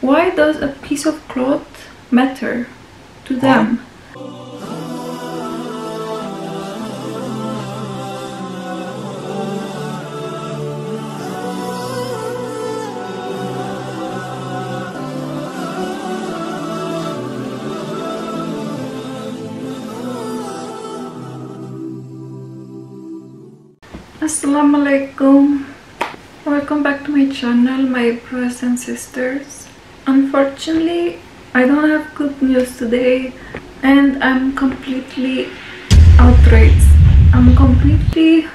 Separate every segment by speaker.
Speaker 1: Why does a piece of cloth matter to them? Assalamu alaikum. Welcome back to my channel, my brothers and sisters. Unfortunately, I don't have good news today and I'm completely outraged. I'm completely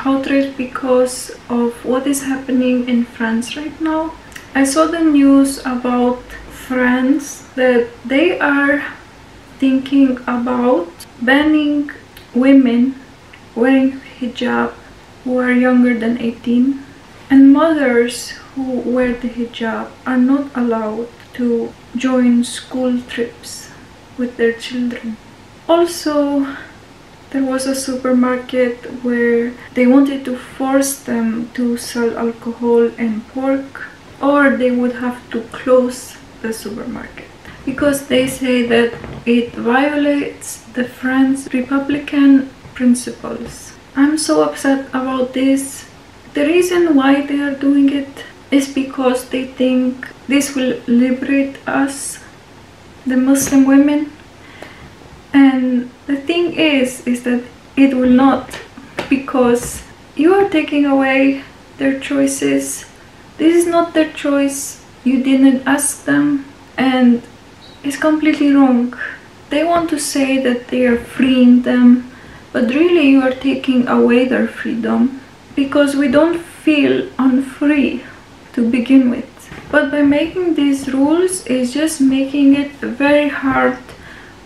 Speaker 1: outraged because of what is happening in France right now. I saw the news about France that they are thinking about banning women wearing hijab who are younger than 18, and mothers who wear the hijab are not allowed to join school trips with their children. Also, there was a supermarket where they wanted to force them to sell alcohol and pork, or they would have to close the supermarket because they say that it violates the French Republican principles. I'm so upset about this. The reason why they are doing it is because they think this will liberate us, the Muslim women. And the thing is that it will not, because you are taking away their choices. This is not their choice. You didn't ask them, and it's completely wrong. They want to say that they are freeing them, but really you are taking away their freedom, because we don't feel unfree to begin with. But by making these rules is just making it very hard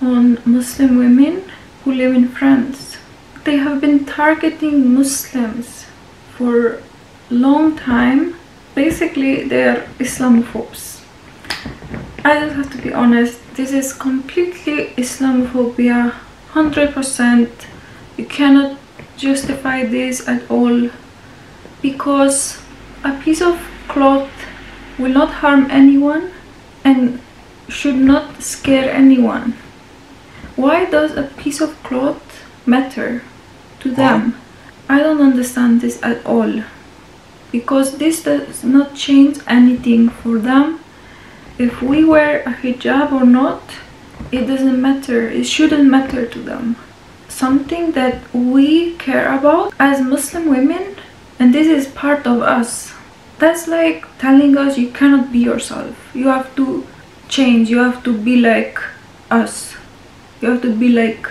Speaker 1: on Muslim women who live in France. They have been targeting Muslims for a long time. Basically, they are Islamophobes. I just have to be honest, this is completely Islamophobia, 100%. You cannot justify this at all, because a piece of cloth will not harm anyone and should not scare anyone. Why does a piece of cloth matter to them? I don't understand this at all, because this does not change anything for them. If we wear a hijab or not, it doesn't matter. It shouldn't matter to them. Something that we care about as Muslim women, and this is part of us. That's like telling us you cannot be yourself. You have to change. You have to be like us. You have to be like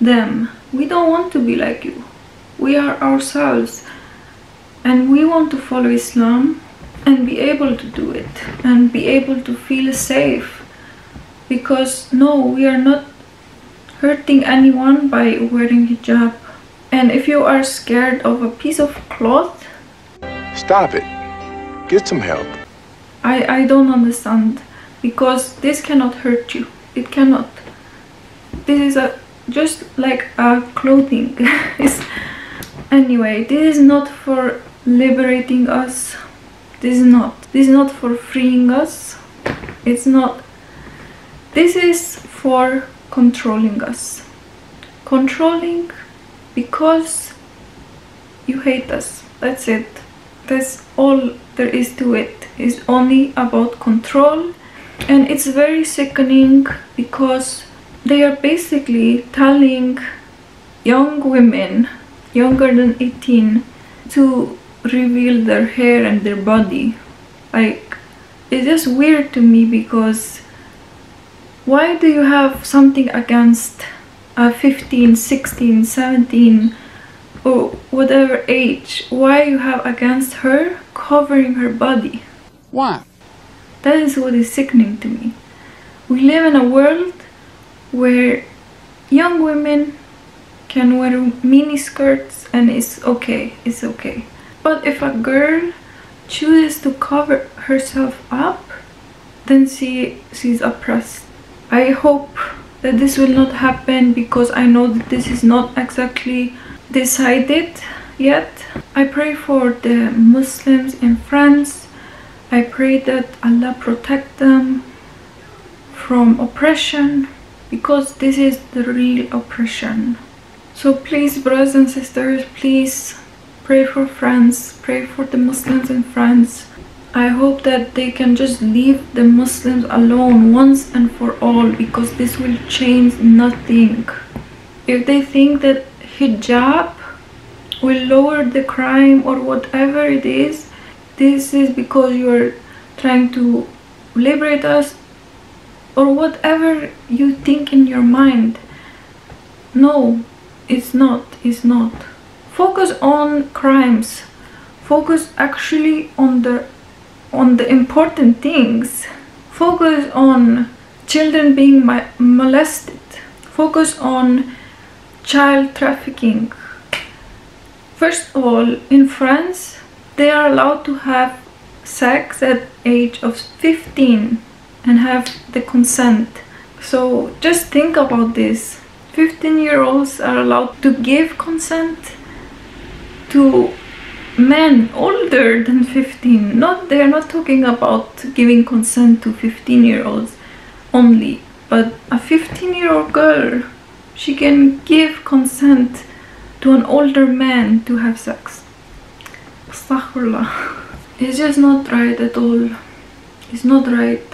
Speaker 1: them. We don't want to be like you. We are ourselves, and we want to follow Islam and be able to do it and be able to feel safe, because no, we are not hurting anyone by wearing hijab. And if you are scared of a piece of cloth,
Speaker 2: stop it. Get some help.
Speaker 1: I don't understand, because this cannot hurt you. It cannot. This is just like a clothing. Anyway, this is not for liberating us. This is not for freeing us. It's not. This is for controlling us. Controlling because you hate us. That's it. That's all there is to it. It's only about control. And it's very sickening, because they are basically telling young women younger than 18 to reveal their hair and their body. Like, it's just weird to me, because why do you have something against a 15, 16, 17 or whatever age? Why you have against her covering her body?
Speaker 2: Why?
Speaker 1: That is what is sickening to me. We live in a world where young women can wear mini skirts and it's okay. But if a girl chooses to cover herself up, then she's oppressed. I hope that this will not happen, because I know that this is not exactly decided yet. I pray for the Muslims in France I pray that Allah protect them from oppression, because this is the real oppression. So please, brothers and sisters, please pray for France, pray for the Muslims in France. I hope that they can just leave the Muslims alone once and for all, because this will change nothing. If they think that hijab will lower the crime or whatever it is, this is because you're trying to liberate us, or whatever you think in your mind. No, it's not. Focus on crimes. Focus actually on the important things. Focus on children being molested. Focus on child trafficking. First of all, in France, they are allowed to have sex at age of 15 and have the consent. So just think about this. 15-year-olds are allowed to give consent to men older than 15. They are not talking about giving consent to 15-year-olds only, but a 15-year-old girl, she can give consent to an older man to have sex. Astaghfirullah. It's just not right at all. It's not right,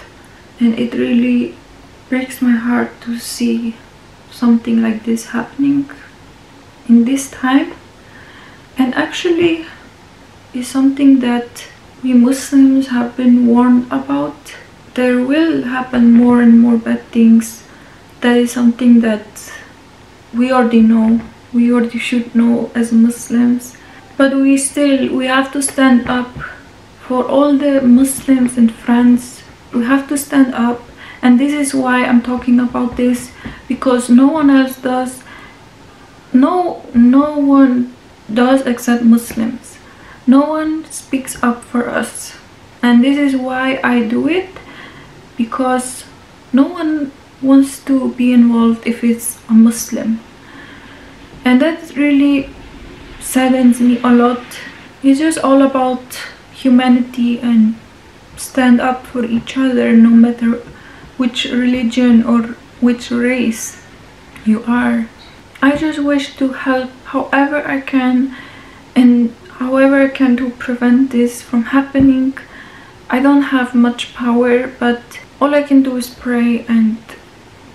Speaker 1: and it really breaks my heart to see something like this happening in this time. And actually is something that we Muslims have been warned about. There will happen more and more bad things. That is something that we already know, we already should know as Muslims. But we have to stand up for all the Muslims in France. We have to stand up, and this is why I'm talking about this, because no one else does. No one does except Muslims. No one speaks up for us, and this is why I do it, because no one wants to be involved if it's a Muslim, and that really saddens me a lot. It's just all about humanity and stand up for each other, no matter which religion or which race you are. I just wish to help however I can, and however I can to prevent this from happening. I don't have much power, but all I can do is pray, and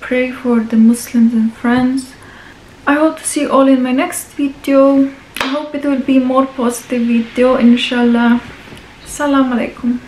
Speaker 1: pray for the Muslims in France. I hope to see you all in my next video. I hope it will be more positive video, inshallah. Assalamu alaikum.